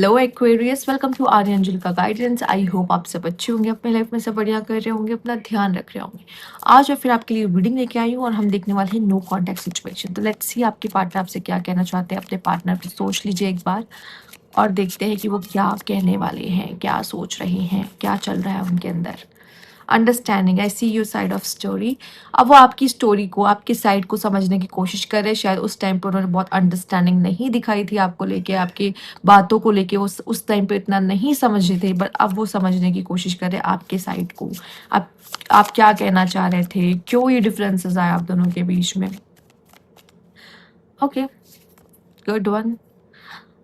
Hello Aquarius, welcome to आर्य अंजल का guidance. I hope आप सब अच्छे होंगे, अपने लाइफ में सब बढ़िया कर रहे होंगे, अपना ध्यान रख रहे होंगे। आज मैं फिर आपके लिए रीडिंग लेके आई हूँ और हम देखने वाले हैं नो कॉन्टैक्ट सिचुएशन। तो लेट्स सी आपके पार्टनर आपसे क्या कहना चाहते हैं। अपने पार्टनर को सोच लीजिए एक बार और देखते हैं कि वो क्या कहने वाले हैं, क्या सोच रहे हैं, क्या चल रहा है उनके अंदर। Understanding, I see your side of story. अब वो आपकी स्टोरी को, आपकी साइड को समझने की कोशिश कर रहे हैं। शायद उस टाइम पे उन्होंने बहुत अंडरस्टैंडिंग नहीं दिखाई थी आपको लेके, आपकी बातों को लेके वो उस टाइम पे इतना नहीं समझे थे, बट अब वो समझने की कोशिश कर रहे हैं आपके साइड को। आप आप क्या कहना चाह रहे थे, क्यों ये डिफरेंसेस आए आप दोनों के बीच में। Okay, good one.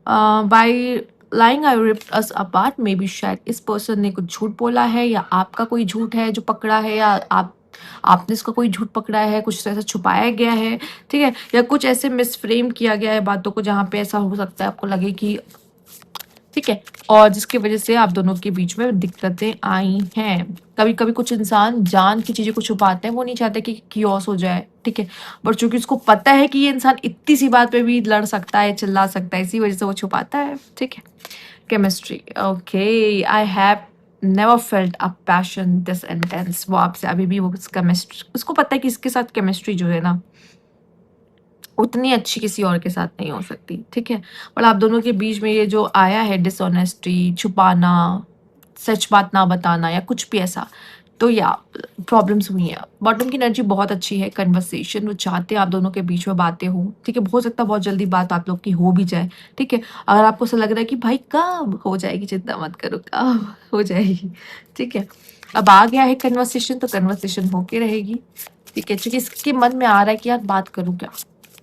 Bye lying I ripped us apart, may be शायद इस पर्सन ने कुछ झूठ बोला है, या आपका कोई झूठ है जो पकड़ा है, या आपने इसका कोई झूठ पकड़ा है, कुछ ऐसा छुपाया गया है, ठीक है, या कुछ ऐसे मिसफ्रेम किया गया है बातों को जहाँ पे ऐसा हो सकता है आपको लगे कि, ठीक है, और जिसकी वजह से आप दोनों के बीच में दिक्कतें आई हैं। कभी कभी कुछ इंसान जान की चीजें को छुपाते हैं, वो नहीं चाहते कि कियोस हो जाए, ठीक है, बट चूंकि उसको पता है कि ये इंसान इतनी सी बात पे भी लड़ सकता है, चिल्ला सकता है, इसी वजह से वो छुपाता है, ठीक है। Chemistry, okay, I have never felt a passion this intense. वो आपसे अभी भी वो केमिस्ट्री, उसको पता है कि इसके साथ केमिस्ट्री जो है ना उतनी अच्छी किसी और के साथ नहीं हो सकती, ठीक है। पर आप दोनों के बीच में ये जो आया है डिसऑनेस्टी, छुपाना, सच बात ना बताना या कुछ भी ऐसा, तो या प्रॉब्लम्स हुई हैं। बॉटम की एनर्जी बहुत अच्छी है, कन्वर्सेशन वो चाहते हैं आप दोनों के बीच में बातें हो, ठीक है। हो सकता है बहुत जल्दी बात आप लोग की हो भी जाए, ठीक है। अगर आपको ऐसा लग रहा है कि भाई कब हो जाएगी, चिंता मत करो, कब हो जाएगी, ठीक है। अब आ गया है कन्वर्सेशन, तो कन्वर्सेशन होके रहेगी, ठीक है। क्योंकि इसके मन में आ रहा है कि यार बात करूँ क्या,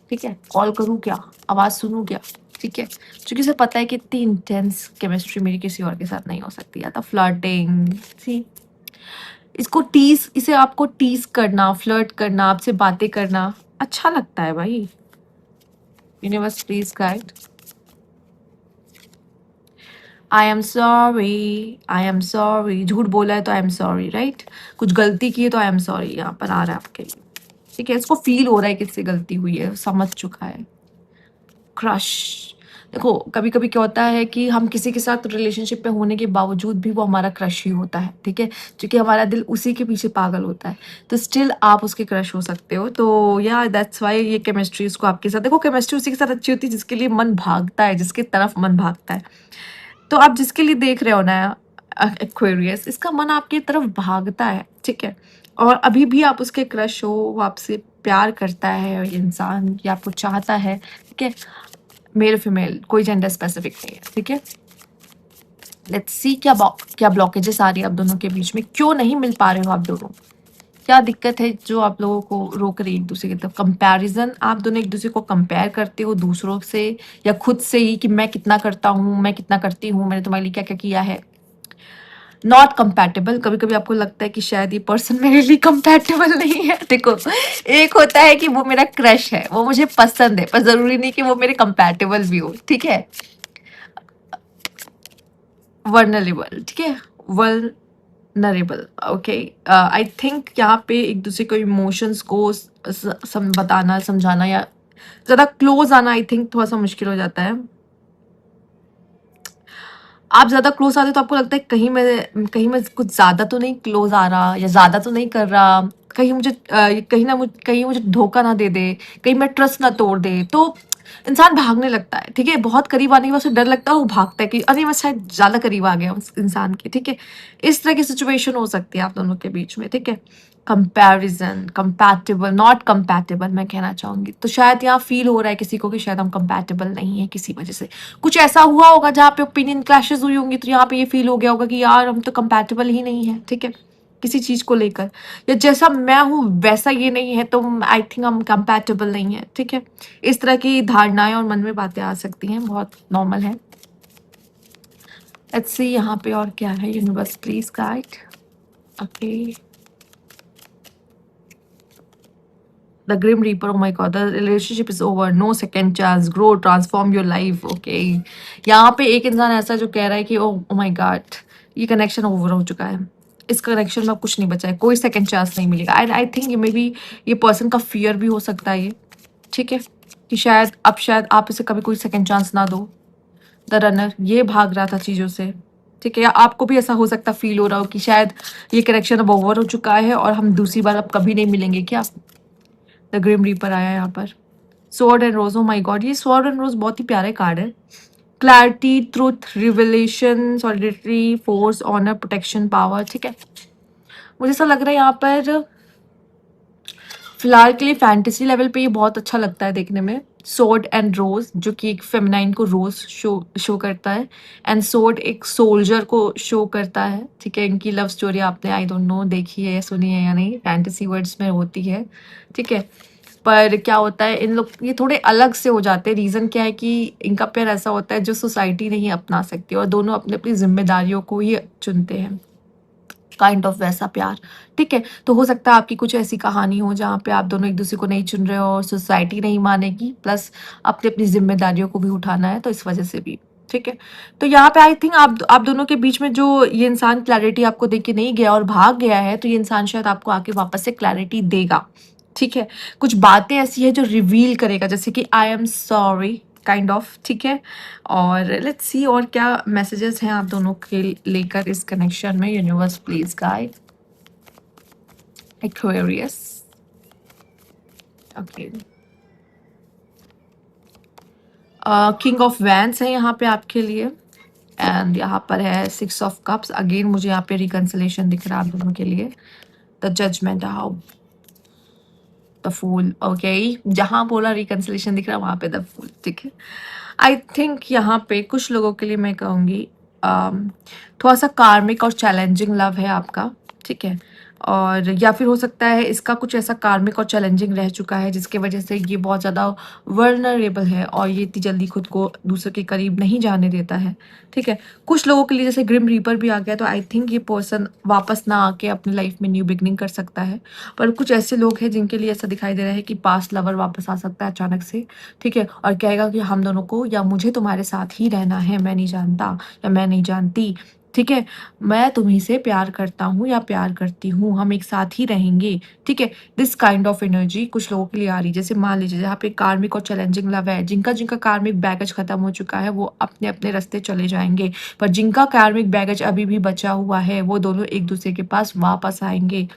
ठीक है, कॉल करूँ क्या, आवाज सुनूँ क्या, ठीक है। क्योंकि उसे पता है कि इतनी इंटेंस केमिस्ट्री मेरी किसी और के साथ नहीं हो सकती। या तो फ्लर्टिंग, सी, इसको टीज, इसे आपको टीज करना, फ्लर्ट करना, आपसे बातें करना अच्छा लगता है भाई। Universe please guide. I am sorry, I am sorry, झूठ बोला है तो आई एम सॉरी, राइट। कुछ गलती की है तो आई एम सॉरी यहाँ पर आ रहा है आपके लिए, ठीक है। इसको फील हो रहा है कि इससे गलती हुई है, समझ चुका है। क्रश, देखो कभी कभी क्या होता है कि हम किसी के साथ रिलेशनशिप में होने के बावजूद भी वो हमारा क्रश ही होता है, ठीक है, क्योंकि हमारा दिल उसी के पीछे पागल होता है, तो स्टिल आप उसके क्रश हो सकते हो। तो या दैट्स वाई ये केमिस्ट्री उसको आपके साथ, देखो केमिस्ट्री उसी के साथ अच्छी होती है जिसके लिए मन भागता है, जिसके तरफ मन भागता है। तो आप जिसके लिए देख रहे हो ना एक्वेरियस, इसका मन आपकी तरफ भागता है, ठीक है। और अभी भी आप उसके क्रश हो, वो आपसे प्यार करता है, और ये इंसान या आपको चाहता है, ठीक है। मेल फीमेल कोई जेंडर स्पेसिफिक नहीं है, ठीक है। लेट्स सी क्या ब्लॉकेजेस आ रही है आप दोनों के बीच में, क्यों नहीं मिल पा रहे हो आप दोनों, क्या दिक्कत है जो आप लोगों को रोक रही है एक दूसरे की तरफ। कंपैरिजन, आप दोनों एक दूसरे को कंपेयर करते हो दूसरों से या खुद से ही, कि मैं कितना करता हूँ, मैं कितना करती हूँ, मैंने तुम्हारे लिए क्या क्या किया है। नॉट कंपैटिबल, कभी कभी आपको लगता है कि शायद ये पर्सन मेरे लिए कंपैटिबल नहीं है। देखो, एक होता है कि वो मेरा क्रश है, वो मुझे पसंद है, पर जरूरी नहीं कि वो मेरे कंपैटिबल भी हो, ठीक है। वर्नरेबल, ठीक है, वर्नरेबल, ओके। आई थिंक यहाँ पे एक दूसरे को इमोशंस को बताना, समझाना या ज्यादा क्लोज आना, आई थिंक थोड़ा सा मुश्किल हो जाता है। आप ज्यादा क्लोज आते तो आपको लगता है कहीं मैं कुछ ज्यादा तो नहीं क्लोज आ रहा, या ज्यादा तो नहीं कर रहा, कहीं मुझे कहीं मुझे धोखा ना दे दे, कहीं मैं ट्रस्ट ना तोड़ दे, तो इंसान भागने लगता है, ठीक है। बहुत करीब आने के बाद उसे डर लगता है, वो भागता है कि अरे मैं शायद ज्यादा करीब आ गया उस इंसान के, ठीक है। इस तरह की सिचुएशन हो सकती है आप दोनों के बीच में, ठीक है। कंपैरिजन, कंपैटिबल, नॉट कंपैटिबल मैं कहना चाहूंगी। तो शायद यहाँ फील हो रहा है किसी को कि शायद हम कंपैटिबल नहीं है, किसी वजह से कुछ ऐसा हुआ होगा जहाँ पे ओपिनियन क्लैशेस हुई होंगी, तो यहाँ पे ये फील हो गया होगा कि यार हम तो कंपैटिबल ही नहीं है, ठीक है, किसी चीज को लेकर, या जैसा मैं हूँ वैसा ये नहीं है, तो आई थिंक हम कंपैटिबल नहीं है, ठीक है। इस तरह की धारणाएं और मन में बातें आ सकती हैं, बहुत नॉर्मल है। लेट्स सी यहाँ पे और क्या है, universe please guide. Okay, the grim reaper, oh my god, the relationship is over, no second chance, grow, transform your life, okay। यहाँ पे एक इंसान ऐसा जो कह रहा है कि ओ माय गॉड, ये कनेक्शन ओवर हो चुका है, इस कनेक्शन में अब कुछ नहीं बचा है, कोई सेकंड चांस नहीं मिलेगा। एंड आई थिंक ये मे बी ये पर्सन का फियर भी हो सकता है ये, ठीक है, कि शायद आप इसे कभी कोई सेकंड चांस ना दो, द रनर, ये भाग रहा था चीज़ों से, ठीक है। या आपको भी ऐसा हो सकता फील हो रहा हो कि शायद ये कनेक्शन अब ओवर हो चुका है और हम दूसरी बार अब कभी नहीं मिलेंगे क्या। द ग्रिम रीपर आया यहाँ पर। Sword and rose, oh my god, ये स्वॉर्ड एंड रोज बहुत ही प्यारे कार्ड है। Clarity, truth, revelation, solidity, force, honour, protection, power, ठीक है। मुझे ऐसा लग रहा है यहाँ पर फिलहाल के लिए फैंटेसी लेवल पे ये बहुत अच्छा लगता है देखने में। सोर्ड एंड रोज, जो कि एक फेमिनाइन को रोज शो करता है, एंड सोर्ड एक सोल्जर को शो करता है, ठीक है। इनकी लव स्टोरी आपने आई डोंट नो देखी है या सुनी है या नहीं, फैंटेसी वर्ड्स में होती है, ठीक है। पर क्या होता है, इन लोग ये थोड़े अलग से हो जाते हैं। रीज़न क्या है कि इनका प्यार ऐसा होता है जो सोसाइटी नहीं अपना सकती, और दोनों अपनी अपनी जिम्मेदारियों को ही चुनते हैं, काइंड ऑफ वैसा प्यार, ठीक है। तो हो सकता है आपकी कुछ ऐसी कहानी हो जहाँ पे आप दोनों एक दूसरे को नहीं चुन रहे हो और सोसाइटी नहीं मानेगी, प्लस अपनी अपनी जिम्मेदारियों को भी उठाना है, तो इस वजह से भी, ठीक है। तो यहाँ पे आई थिंक आप दोनों के बीच में जो ये इंसान क्लैरिटी आपको दे के नहीं गया और भाग गया है, तो ये इंसान शायद आपको आके वापस से क्लैरिटी देगा, ठीक है। कुछ बातें ऐसी है जो रिवील करेगा, जैसे कि I am sorry kind of, ठीक है। और लेट्स सी और क्या मैसेजेस हैं आप दोनों के लेकर इस कनेक्शन में। Universe please guide Aquarius, okay. King of vents है यहाँ पे आपके लिए, एंड यहाँ पर है 6 ऑफ कप्स। अगेन मुझे यहाँ पे रिकंसिलेशन दिख रहा है आप दोनों के लिए। The judgement, how, the fool, okay. जहाँ बोला रिकंसिलेशन दिख रहा है वहाँ पे द फूल, ठीक है। आई थिंक यहाँ पे कुछ लोगों के लिए मैं कहूँगी थोड़ा सा कार्मिक और चैलेंजिंग लव है आपका, ठीक है। और या फिर हो सकता है इसका कुछ ऐसा कार्मिक और चैलेंजिंग रह चुका है जिसके वजह से ये बहुत ज़्यादा वर्नरेबल है और ये इतनी जल्दी खुद को दूसरे के करीब नहीं जाने देता है, ठीक है। कुछ लोगों के लिए जैसे ग्रिम रीपर भी आ गया, तो आई थिंक ये पर्सन वापस ना आके अपनी लाइफ में न्यू बिगनिंग कर सकता है। पर कुछ ऐसे लोग हैं जिनके लिए ऐसा दिखाई दे रहा है कि पास्ट लवर वापस आ सकता है अचानक से, ठीक है। और कहेगा कि हम दोनों को या मुझे तुम्हारे साथ ही रहना है, मैं नहीं जानता या मैं नहीं जानती, ठीक है। मैं तुम्ही से प्यार करता हूँ या प्यार करती हूँ, हम एक साथ ही रहेंगे, ठीक है। दिस काइंड ऑफ एनर्जी कुछ लोगों के लिए आ रही है। जैसे मान लीजिए जहाँ पे कार्मिक और चैलेंजिंग लव है, जिनका जिनका कार्मिक बैगेज खत्म हो चुका है वो अपने अपने रास्ते चले जाएंगे, पर जिनका कार्मिक बैगेज अभी भी बचा हुआ है वो दोनों एक दूसरे के पास वापस आएंगे,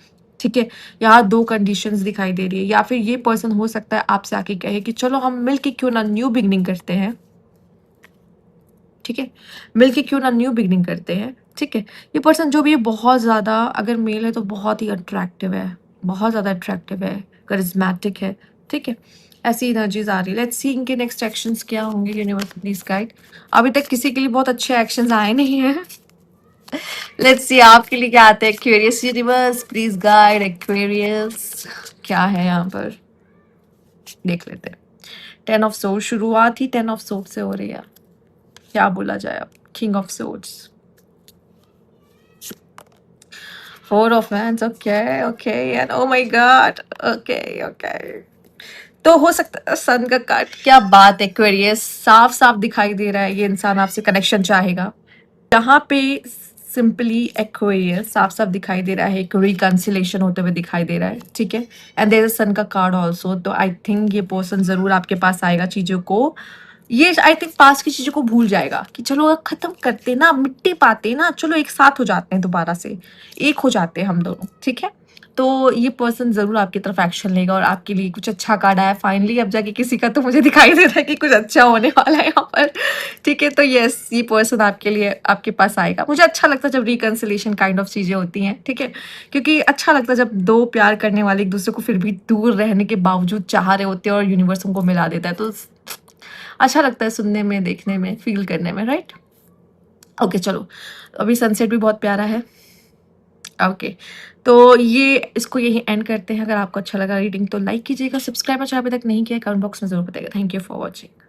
ठीक है। यहाँ 2 कंडीशंस दिखाई दे रही है। या फिर ये पर्सन हो सकता है आपसे आके कहे कि चलो हम मिलके क्यों ना न्यू बिगनिंग करते हैं, ठीक है। मिलके क्यों ना न्यू बिगनिंग करते हैं, ठीक है। ये पर्सन जो भी है बहुत ज़्यादा, अगर मेल है तो बहुत ही अट्रैक्टिव है, बहुत ज़्यादा अट्रैक्टिव है, करिज्मेटिक है, ठीक है। ऐसी एनर्जीज आ रही है। लेट्स सी इनके नेक्स्ट एक्शंस क्या होंगे। Universe please guide. अभी तक किसी के लिए बहुत अच्छे एक्शंस आए नहीं हैं। लेट्स सी आपके लिए क्या आते हैं। Aquarius, universe please guide Aquarius, क्या है यहाँ पर देख लेते हैं। 10 ऑफ सोर्ड, शुरुआत ही 10 ऑफ सोर्ड से हो रही है, क्या बोला जाए अब। King of swords, 4 of hands, okay okay, and O my God, okay okay. तो हो सकता है सन का कार्ड, क्या बात है एक्वेरियस, साफ साफ दिखाई दे रहा है ये इंसान आपसे कनेक्शन चाहेगा। यहाँ पे सिंपली एक्वेरियस साफ साफ दिखाई दे रहा है, एक रिकंसिलेशन होते हुए दिखाई दे रहा है, ठीक है। एंड देयर इज सन का कार्ड ऑल्सो। तो आई थिंक ये पर्सन जरूर आपके पास आएगा, चीजों को, ये आई थिंक पास की चीजों को भूल जाएगा कि चलो खत्म करते ना, मिट्टी पाते ना, चलो एक साथ हो जाते हैं, दोबारा से एक हो जाते हैं हम दोनों, ठीक है। तो ये पर्सन जरूर आपकी तरफ एक्शन लेगा और आपके लिए कुछ अच्छा कार्ड आया फाइनली अब जाके किसी का, तो मुझे दिखाई दे रहा है कि कुछ अच्छा होने वाला है यहाँ पर, ठीक है। तो यस, ये पर्सन आपके लिए आपके पास आएगा। मुझे अच्छा लगता है जब रिकंसिलेशन काइंड ऑफ चीजें होती हैं, ठीक है, क्योंकि अच्छा लगता है जब दो प्यार करने वाले एक दूसरे को फिर भी दूर रहने के बावजूद चाह रहे होते हैं और यूनिवर्स उनको मिला देता है, तो अच्छा लगता है सुनने में, देखने में, फील करने में, राइट। ओके चलो, अभी सनसेट भी बहुत प्यारा है, ओके। तो ये इसको यही एंड करते हैं। अगर आपको अच्छा लगा रीडिंग तो लाइक कीजिएगा, सब्सक्राइब अगर अभी तक नहीं किया, कमेंट बॉक्स में जरूर बताइएगा। Thank you for watching.